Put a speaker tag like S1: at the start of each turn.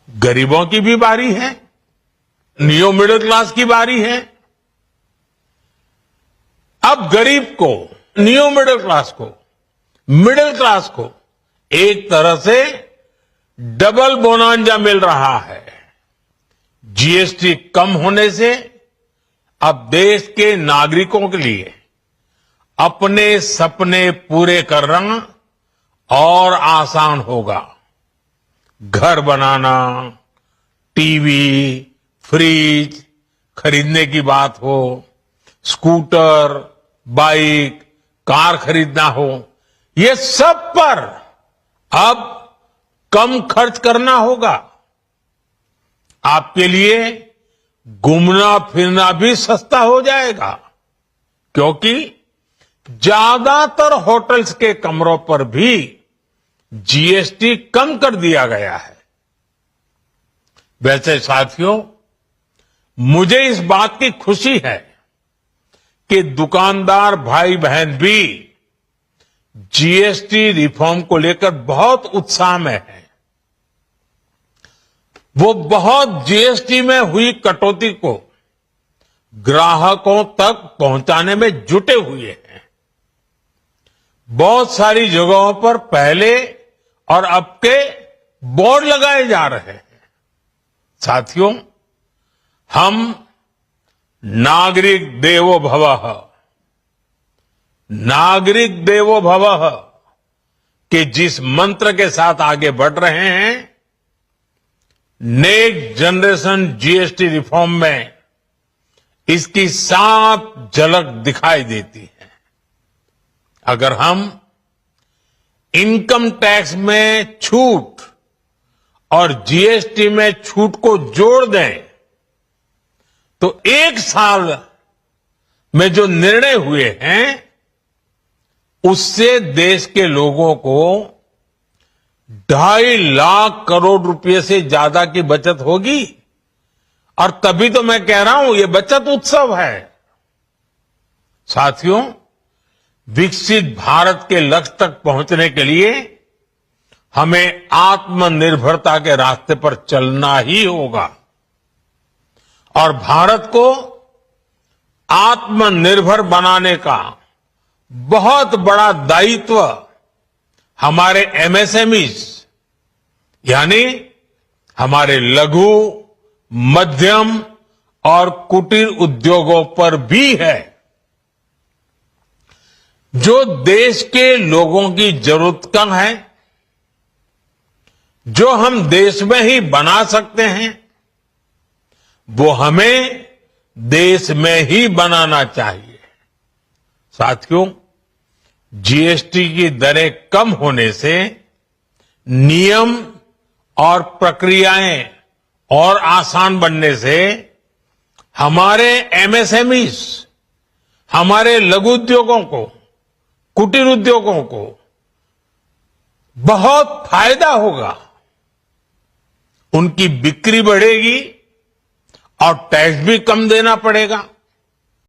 S1: गरीबों की भी बारी है, नियो मिडिल क्लास की बारी है। अब गरीब को, नियो मिडिल क्लास को एक तरह से डबल बोनांजा मिल रहा है। जीएसटी कम होने से अब देश के नागरिकों के लिए अपने सपने पूरे करना और आसान होगा। घर बनाना, टीवी, फ्रिज खरीदने की बात हो, स्कूटर, बाइक, कार खरीदना हो, ये सब पर अब कम खर्च करना होगा। आपके लिए घूमना फिरना भी सस्ता हो जाएगा, क्योंकि ज्यादातर होटल्स के कमरों पर भी जीएसटी कम कर दिया गया है। वैसे साथियों, मुझे इस बात की खुशी है कि दुकानदार भाई बहन भी जीएसटी रिफॉर्म को लेकर बहुत उत्साह में है। वो बहुत जीएसटी में हुई कटौती को ग्राहकों तक पहुंचाने में जुटे हुए हैं। बहुत सारी जगहों पर पहले और अब के बोर्ड लगाए जा रहे हैं। साथियों, हम नागरिक देवो भवः के जिस मंत्र के साथ आगे बढ़ रहे हैं, नेक्स्ट जनरेशन जीएसटी रिफॉर्म में इसकी साफ झलक दिखाई देती है। अगर हम इनकम टैक्स में छूट और जीएसटी में छूट को जोड़ दें, तो एक साल में जो निर्णय हुए हैं, उससे देश के लोगों को 2.5 लाख करोड़ रुपए से ज्यादा की बचत होगी। और तभी तो मैं कह रहा हूं, ये बचत उत्सव है। साथियों, विकसित भारत के लक्ष्य तक पहुंचने के लिए हमें आत्मनिर्भरता के रास्ते पर चलना ही होगा। और भारत को आत्मनिर्भर बनाने का बहुत बड़ा दायित्व हमारे एमएसएमईज, यानी हमारे लघु, मध्यम और कुटीर उद्योगों पर भी है, जो देश के लोगों की जरूरत कम है, जो हम देश में ही बना सकते हैं, वो हमें देश में ही बनाना चाहिए। साथियों, जीएसटी की दरें कम होने से नियम और प्रक्रियाएं और आसान बनने से हमारे एमएसएमईज, हमारे लघु उद्योगों को, कुटीर उद्योगों को बहुत फायदा होगा। उनकी बिक्री बढ़ेगी और टैक्स भी कम देना पड़ेगा।